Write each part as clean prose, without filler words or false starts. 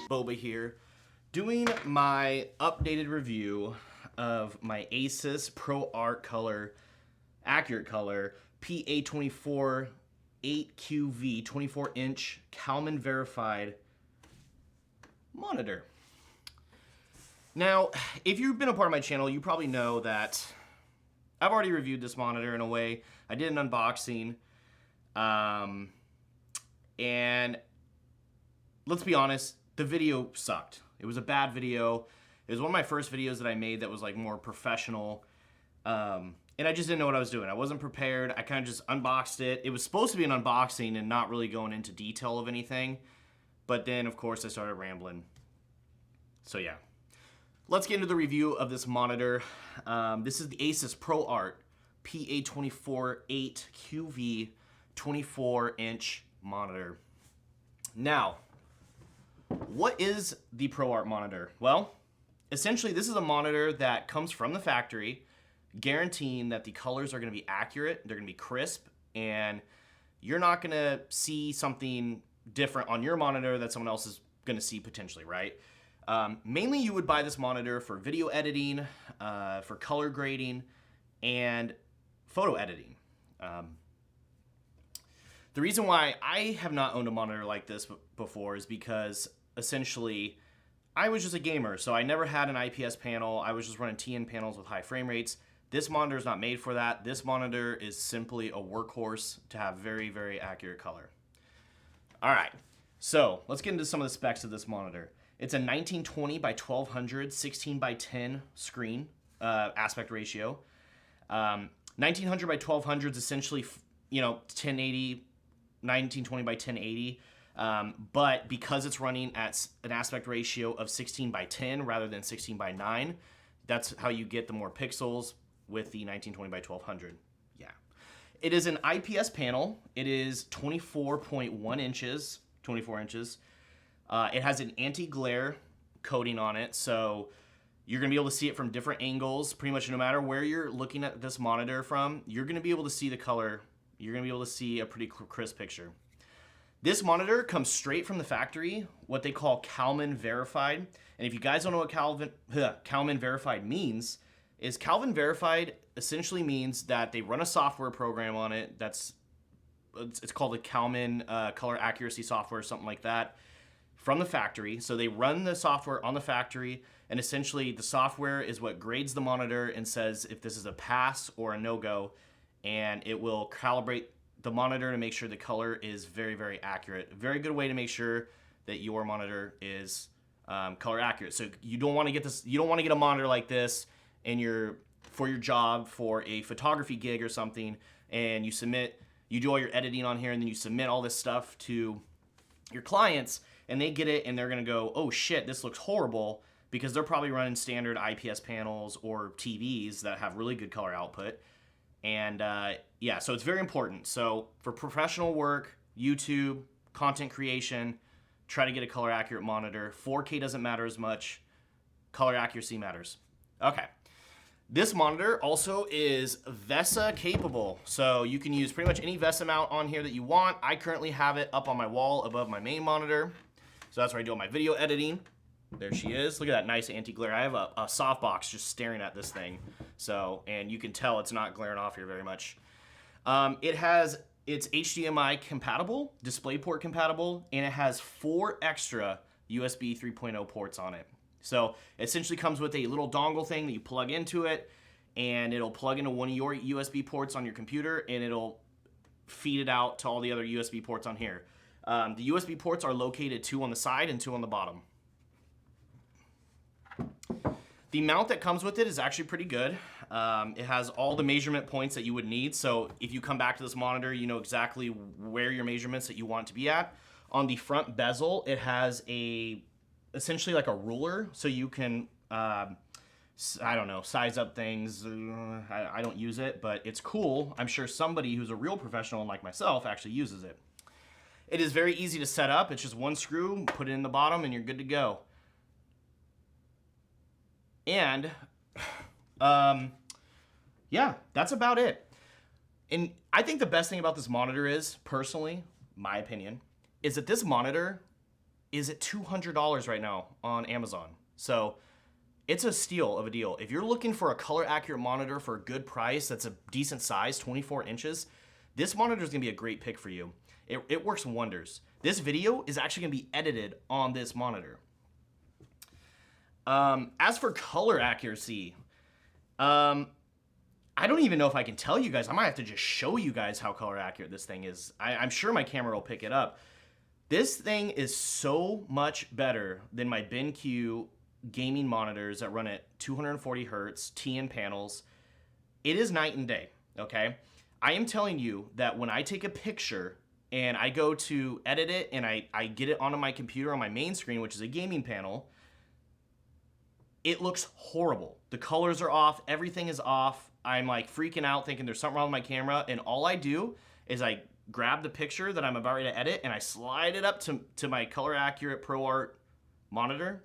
Boba here, doing my updated review of my Asus ProArt Accurate Color PA248QV 24-inch Calman verified monitor. Now, if you've been a part of my channel, you probably know that I've already reviewed this monitor in a way. I did an unboxing, and let's be honest, the video sucked. It was a bad video. It was one of my first videos that I made that was like more professional, and I just didn't know what I was doing. I wasn't prepared. I kind of just unboxed it. It was supposed to be an unboxing and not really going into detail of anything, but then of course I started rambling. So yeah, let's get into the review of this monitor. This is the Asus ProArt PA248QV 24-inch monitor. Now, what is the ProArt monitor? Well, essentially this is a monitor that comes from the factory, guaranteeing that the colors are going to be accurate, they're going to be crisp, and you're not going to see something different on your monitor that someone else is going to see potentially, right? Mainly you would buy this monitor for video editing, for color grading, and photo editing. The reason why I have not owned a monitor like this before is because essentially I was just a gamer, so I never had an IPS panel. I was just running TN panels with high frame rates. This monitor is not made for that. This monitor is simply a workhorse to have very, very accurate color. All right, so let's get into some of the specs of this monitor. It's a 1920 by 1200, 16 by 10 screen aspect ratio. 1900 by 1200 is essentially, 1080, 1920 by 1080. But because it's running at an aspect ratio of 16 by 10 rather than 16 by 9, that's how you get the more pixels with the 1920 by 1200. Yeah. It is an IPS panel. It is 24.1 inches, 24 inches. It has an anti-glare coating on it, so you're going to be able to see it from different angles. Pretty much no matter where you're looking at this monitor from, you're going to be able to see the color. You're going to be able to see a pretty crisp picture. This monitor comes straight from the factory, what they call Calman verified. And if you guys don't know what Calman verified means, is Calman verified essentially means that they run a software program on it. It's called the Calman color accuracy software, something like that, from the factory. So they run the software on the factory, and essentially the software is what grades the monitor and says if this is a pass or a no-go, and it will calibrate the monitor to make sure the color is very, very accurate. A very good way to make sure that your monitor is color accurate. So you don't want to get this. You don't want to get a monitor like this for your job, for a photography gig or something, and you do all your editing on here, and then you submit all this stuff to your clients, and they get it, and they're gonna go, oh shit, this looks horrible, because they're probably running standard IPS panels or TVs that have really good color output. And yeah, so it's very important. So for professional work, YouTube, content creation, try to get a color accurate monitor. 4K doesn't matter as much. Color accuracy matters. Okay. This monitor also is VESA capable. So you can use pretty much any VESA mount on here that you want. I currently have it up on my wall above my main monitor. So that's where I do all my video editing. There she is. Look at that nice anti-glare. I have a softbox just staring at this thing. So, and you can tell it's not glaring off here very much. It's HDMI compatible, DisplayPort compatible, and it has 4 extra USB 3.0 ports on it. So it essentially comes with a little dongle thing that you plug into it, and it'll plug into one of your USB ports on your computer, and it'll feed it out to all the other USB ports on here. The USB ports are located 2 on the side and 2 on the bottom. The mount that comes with it is actually pretty good. It has all the measurement points that you would need. So if you come back to this monitor, you know exactly where your measurements that you want to be at. On the front bezel, it has essentially like a ruler, so you can, I don't know, size up things. I don't use it, but it's cool. I'm sure somebody who's a real professional like myself actually uses it. It is very easy to set up. It's just one screw, put it in the bottom, and you're good to go. And yeah, that's about it. And I think the best thing about this monitor is, personally, my opinion, is that this monitor is at $200 right now on Amazon. So it's a steal of a deal. If you're looking for a color accurate monitor for a good price that's a decent size, 24 inches, this monitor is gonna be a great pick for you. It works wonders. This video is actually gonna be edited on this monitor. As for color accuracy, I don't even know if I can tell you guys. I might have to just show you guys how color accurate this thing is. I'm sure my camera will pick it up. This thing is so much better than my BenQ gaming monitors that run at 240 hertz TN panels. It is night and day, okay? I am telling you that when I take a picture and I go to edit it and I get it onto my computer on my main screen, which is a gaming panel, it looks horrible. The colors are off, everything is off. I'm like freaking out thinking there's something wrong with my camera, and all I do is I grab the picture that I'm about ready to edit and I slide it up to my color accurate ProArt monitor,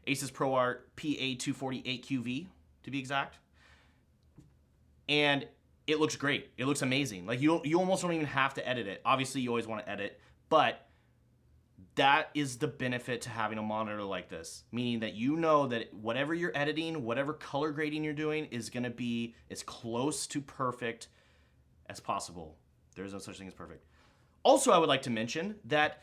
Asus ProArt PA248QV to be exact, and it looks great. It looks amazing. Like you almost don't even have to edit it. Obviously, you always want to edit, but that is the benefit to having a monitor like this, meaning that you know that whatever you're editing, whatever color grading you're doing is going to be as close to perfect as possible. There's no such thing as perfect. Also, I would like to mention that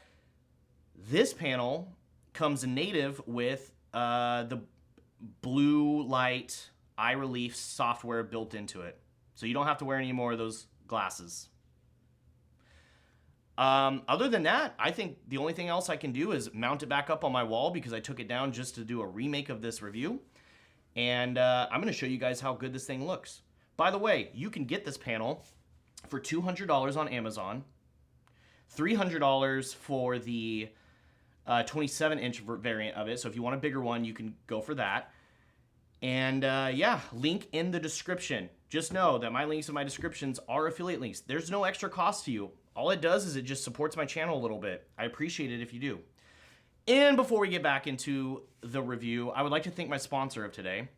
this panel comes native with the blue light eye relief software built into it. So you don't have to wear any more of those glasses. Other than that, I think the only thing else I can do is mount it back up on my wall because I took it down just to do a remake of this review. And I'm going to show you guys how good this thing looks. By the way, you can get this panel for $200 on Amazon, $300 for the 27-inch variant of it. So if you want a bigger one, you can go for that. And yeah, link in the description. Just know that my links in my descriptions are affiliate links. There's no extra cost to you. All it does is it just supports my channel a little bit. I appreciate it if you do. And before we get back into the review, I would like to thank my sponsor of today,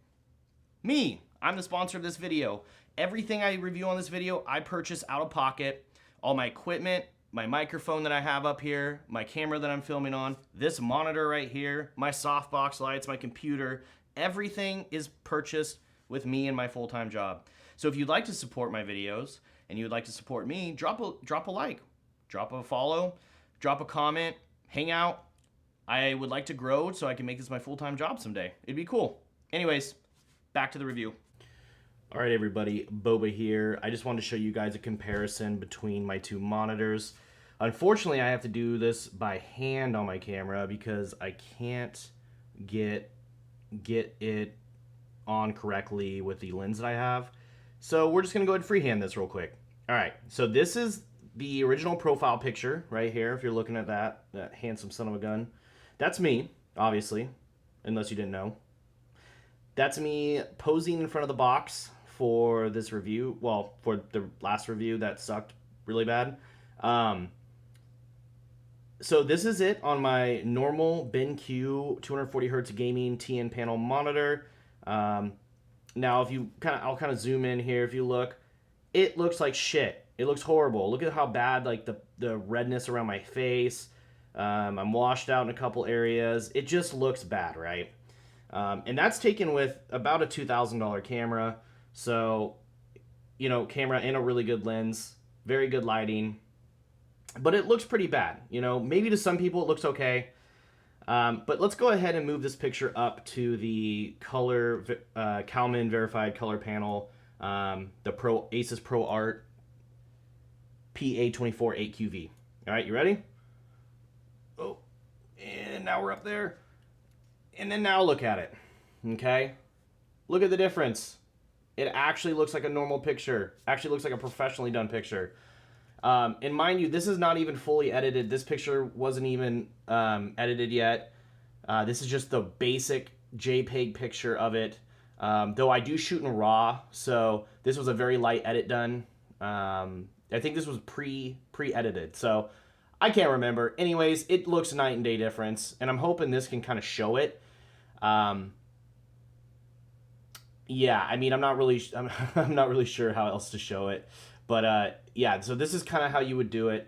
me. I'm the sponsor of this video. Everything I review on this video, I purchase out of pocket. All my equipment, my microphone that I have up here, my camera that I'm filming on, this monitor right here, my softbox lights, my computer, everything is purchased with me and my full-time job. So if you'd like to support my videos and you'd like to support me, drop a like, drop a follow, drop a comment, hang out. I would like to grow so I can make this my full-time job someday. It'd be cool. Anyways, back to the review. All right, everybody, Boba here. I just wanted to show you guys a comparison between my two monitors. Unfortunately, I have to do this by hand on my camera because I can't get it on correctly with the lens that I have. So we're just gonna go ahead and freehand this real quick. All right, so this is the original profile picture right here. If you're looking at that handsome son of a gun, that's me, obviously, unless you didn't know. That's me posing in front of the box for this review. Well, for the last review that sucked really bad. So this is it on my normal BenQ 240 hertz gaming TN panel monitor. Now, if you I'll kind of zoom in here. If you look, it looks like shit. It looks horrible. Look at how bad, like the redness around my face. I'm washed out in a couple areas. It just looks bad, right? And that's taken with about a $2,000 camera. So, you know, camera and a really good lens, very good lighting, but it looks pretty bad. You know, maybe to some people it looks okay. But let's go ahead and move this picture up to the color, Calman verified color panel, the Asus ProArt PA248QV. All right, you ready? Oh, and now we're up there. And then now look at it, okay? Look at the difference. It actually looks like a normal picture. Actually looks like a professionally done picture. And mind you, this is not even fully edited. This picture wasn't even edited yet. This is just the basic JPEG picture of it. Though I do shoot in RAW, so this was a very light edit done. I think this was pre-edited, so I can't remember. Anyways, it looks night and day difference, and I'm hoping this can kind of show it. yeah, I mean, I'm not really I'm not really sure how else to show it, but yeah. So this is kind of how you would do it.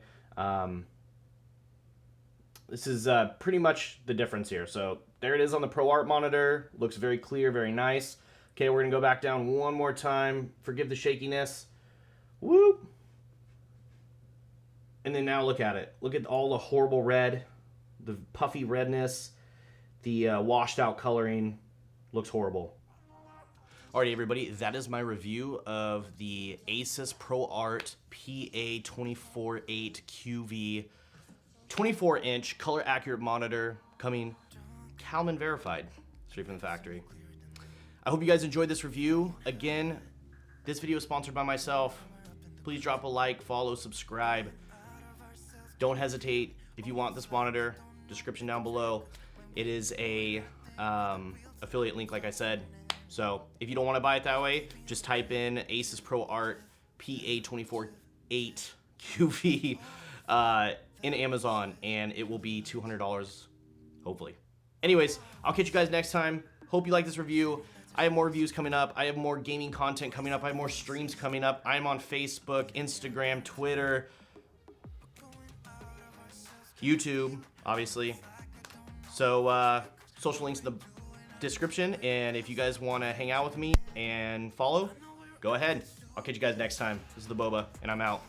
This is pretty much the difference here. So there it is on the ProArt monitor. Looks very clear, very nice. Okay, we're gonna go back down one more time. Forgive the shakiness. Whoop. And then now look at it. Look at all the horrible red, the puffy redness, the washed out coloring. Looks horrible. Alright, everybody, that is my review of the Asus ProArt PA248QV 24-inch color accurate monitor coming Calman verified straight from the factory. I hope you guys enjoyed this review. Again, this video is sponsored by myself. Please drop a like, follow, subscribe. Don't hesitate if you want this monitor. Description down below. It is a affiliate link, like I said. So if you don't want to buy it that way, just type in Asus ProArt PA248QV in Amazon, and it will be $200, hopefully. Anyways, I'll catch you guys next time. Hope you like this review. I have more reviews coming up. I have more gaming content coming up. I have more streams coming up. I'm on Facebook, Instagram, Twitter, YouTube, obviously. So social links in the description, and if you guys want to hang out with me and follow, go ahead. I'll catch you guys next time. This is the Boba, and I'm out.